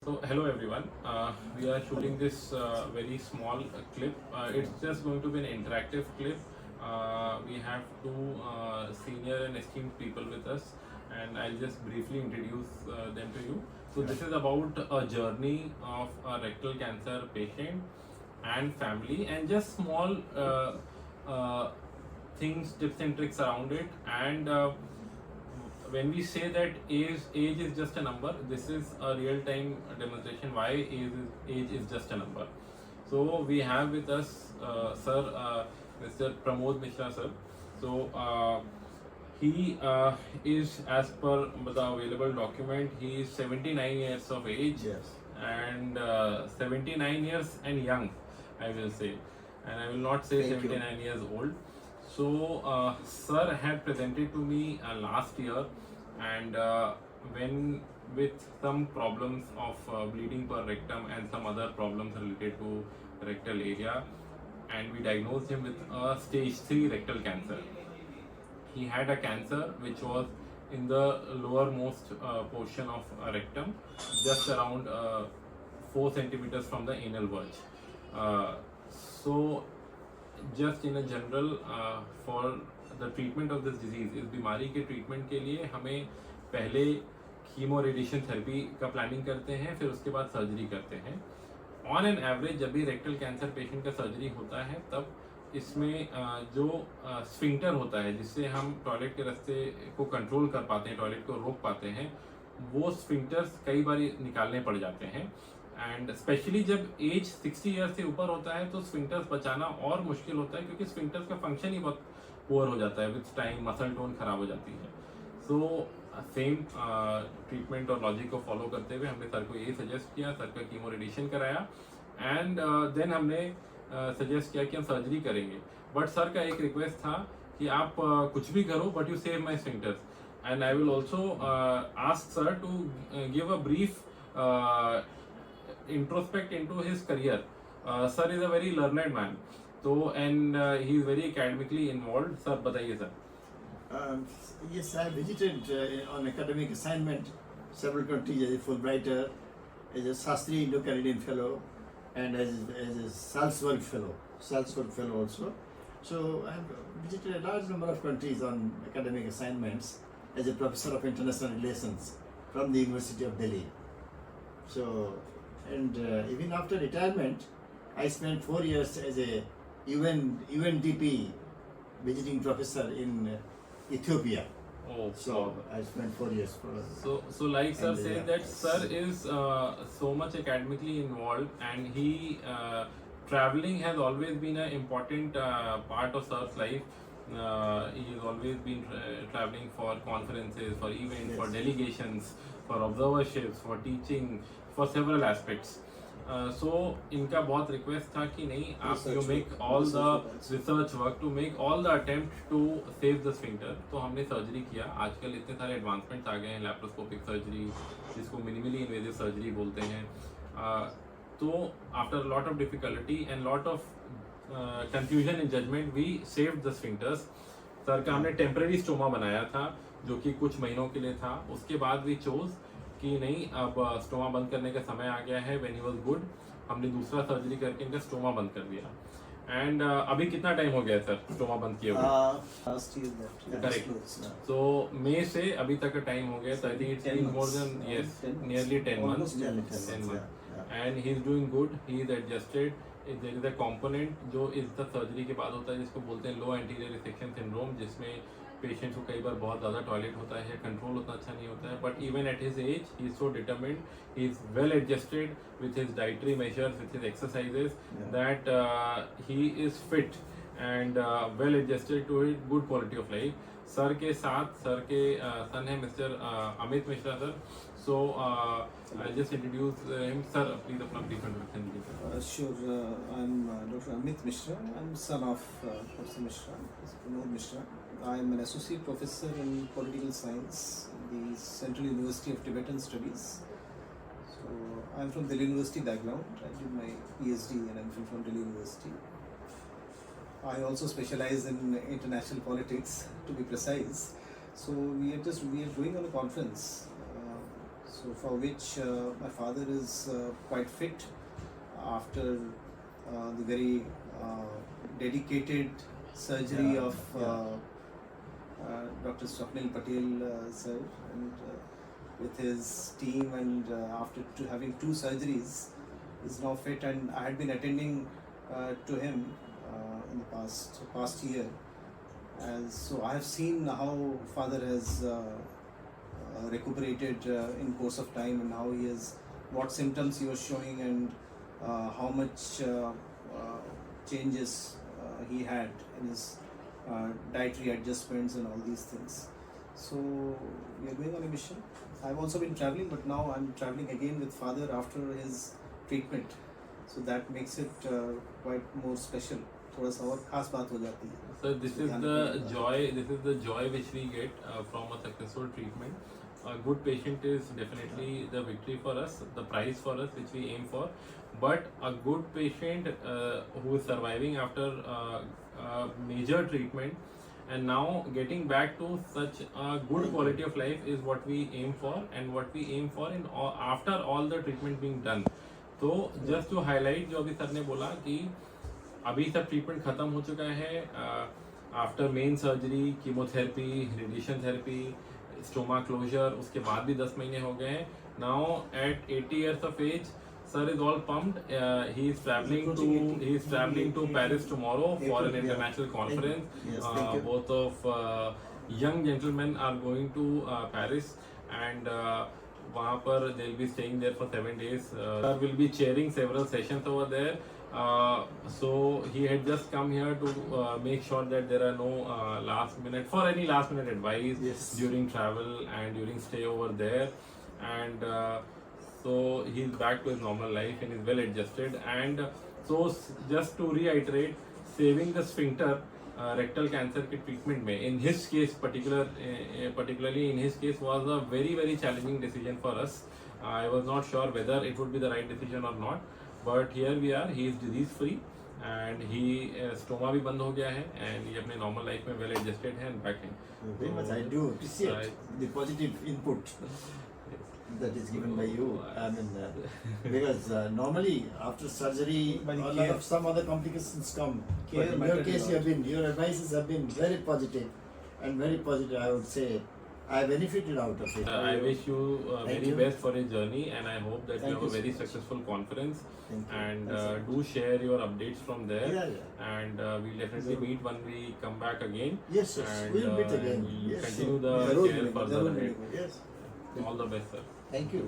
So hello everyone. We are shooting this very small clip. It's just going to be an interactive clip. We have two senior and esteemed people with us, and I'll just briefly introduce them to you. So this is about a journey of a rectal cancer patient and family, and just small uh, things, tips and tricks around it, and when we say that age is just a number, this is a real time demonstration why age is just a number. So we have with us sir, Mr. Pramod Mishra sir. So he is, as per the available document, he is 79 years of age. Yes. And 79 years and young, I will say, and I will not say Thank you. 79 years old. So, sir had presented to me last year, and when with some problems of bleeding per rectum and some other problems related to rectal area, and we diagnosed him with a stage 3 rectal cancer. He had a cancer which was in the lowermost portion of rectum, just around 4 centimeters from the anal verge. So just in a general, for the treatment of this disease, इस बीमारी के treatment के लिए हमें पहले chemo radiation therapy का planning करते हैं, फिर उसके बाद सर्जरी करते हैं. ऑन एन एवरेज जब भी रेक्टल कैंसर पेशेंट का सर्जरी होता है, तब इसमें जो स्फिंक्टर होता है जिससे हम टॉयलेट के रास्ते को कंट्रोल कर पाते हैं, टॉयलेट को रोक पाते हैं, वो स्फिंक्टर्स कई बार निकालने पड़ जाते हैं. एंड स्पेशली जब एज 60 ईयर्स से ऊपर होता है तो स्फिंक्टर्स बचाना और मुश्किल होता है, क्योंकि स्फिंक्टर्स का फंक्शन ही बहुत पुअर हो जाता है, विद टाइम मसल टोन खराब हो जाती है. सो सेम ट्रीटमेंट और लॉजिक को फॉलो करते हुए हमने सर को यही सजेस्ट किया, सर का कीमो रेडिएशन कराया, एंड देन हमने सजेस्ट किया कि हम सर्जरी करेंगे. बट सर का एक रिक्वेस्ट था कि आप कुछ भी करो, but you save my sphincters. And I will also ask sir to give a brief introspect into his career. Sir is a very learned man, so and he is very academically involved. Sir, बताइए sir. Yes, I visited on academic assignment several countries as a Fulbrighter, as a Shastri Indo-Canadian Fellow, and as a Salzburg Fellow also. So I have visited a large number of countries on academic assignments as a Professor of International Relations from the University of Delhi. So, and even after retirement, I spent 4 years as a UNDP visiting professor in Ethiopia. Oh, So I spent 4 years. so like sir And, said that sir is so much academically involved, and he traveling has always been an important part of sir's life. He has always been traveling for conferences, for events, Yes. for delegations, for observerships, for teaching, for several aspects. So इनका बहुत request था कि नहीं, आप you make all the research work to make all the attempt to save the sphincter. तो हमने surgery किया. आजकल इतने सारे एडवांसमेंट्स आ गए हैं, लैप्रोस्कोपिक सर्जरी, जिसको मिनिमली इन्वेजिव सर्जरी बोलते हैं. तो after lot of difficulty and lot of confusion in judgement, we saved the sphincters. Sir का हमने टेम्पररी स्टोमा बनाया था, जो कि कुछ महीनों के लिए था. उसके बाद वी चोज कि नहीं, अब स्टोमा बंद करने का समय आ गया है. व्हेन ही वाज गुड, हमने दूसरा सर्जरी करके इनका स्टोमा बंद कर दिया. एंड अभी कितना टाइम हो गया सर स्टोमा बंद किए हुए? Last year that Correct. closed. So मई से अभी तक का टाइम हो गया. So I think it's 10 been more months. than, yes, 10 months. nearly 10 months. Almost 10 months. 10 months. Yeah. And he is doing good. He is adjusted. There is a component जो इस the surgery के बाद होता है, जिसको बोलते हैं लो एंटीरियर रिसेक्शन सिंड्रोम, जिसमें पेशेंट्स को कई बार बहुत ज़्यादा टॉयलेट होता है, कंट्रोल उतना अच्छा नहीं होता है. But even at his age he is so determined, he is well adjusted with his dietary measures, with his exercises, that he is fit and well adjusted to it, good quality of life. Sir के साथ sir के son है Mr Amit Mishra sir. So I just introduce him. Sir please अपना brief introduction दीजिए. Sure, I'm Dr. Amit Mishra. I'm son of Professor Mishra, Pramod Mishra. I'm an associate professor in political science in the Central University of Tibetan Studies. So I'm from Delhi University background. I did my PhD and MPhil from Delhi University. I also specialize in international politics, to be precise. So we are going on a conference. So for which my father is quite fit after the very dedicated surgery Yeah, of Dr. Swapnil Patel sir, and with his team, and after having 2 surgeries is now fit, and I had been attending to him in the past year, and so I have seen how father has recuperated in course of time, and how he has, what symptoms he was showing, and how much changes he had in his dietary adjustments and all these things. So we are going on a mission. I've also been traveling, but now I'm traveling again with father after his treatment, so that makes it quite more special. थोड़ा सा और खास बात हो जाती है. So this is the joy which we get from a successful treatment. A good patient is definitely the victory for us, the prize for us which we aim for. But a good patient who is surviving after major treatment and now getting back to such a good quality of life is what we aim for, and what we aim for in after all the treatment being done. तो just to highlight जो अभी sir ने बोला कि अभी सब treatment खत्म हो चुका है. After main surgery, chemotherapy, radiation therapy, stoma closure, उसके बाद भी 10 महीने हो गए हैं. Now at 80 years of age, sir is all pumped. He is traveling to Paris tomorrow for an international conference. Yes, thank you. Both of young gentlemen are going to Paris, and वहाँ पर they will be staying there for 7 days. Sir will be chairing several sessions over there. So he had just come here to make sure that there are no last minute advice Yes. during travel and during stay over there, and so he's back to his normal life and is well adjusted. And so just to reiterate, saving the sphincter rectal cancer के treatment में in his case particularly in his case was a very very challenging decision for us. I was not sure whether it would be the right decision or not, but here we are. He is disease free and he stoma भी बंद हो गया है, and ये अपने normal life में well adjusted है and back in. Very much. I do appreciate the positive input that is given by you. I mean, because normally after surgery, But a lot care- of some other complications come. Care But in your mattered a case, lot. your advices have been very positive, and very positive. I would say, I benefited out of it. I wish you Thank very you. best for your journey, and I hope that Thank you have a you very so much. successful conference. Thank you. And Thanks so do share your updates from there. Yeah. And we'll definitely meet when we come back again. Yes, yes. And, We'll meet again. we'll Yes. continue the जरूर care मिलेंगे, further जरूर ahead. मिलेंगे. Yes. All the best, sir. Thank you.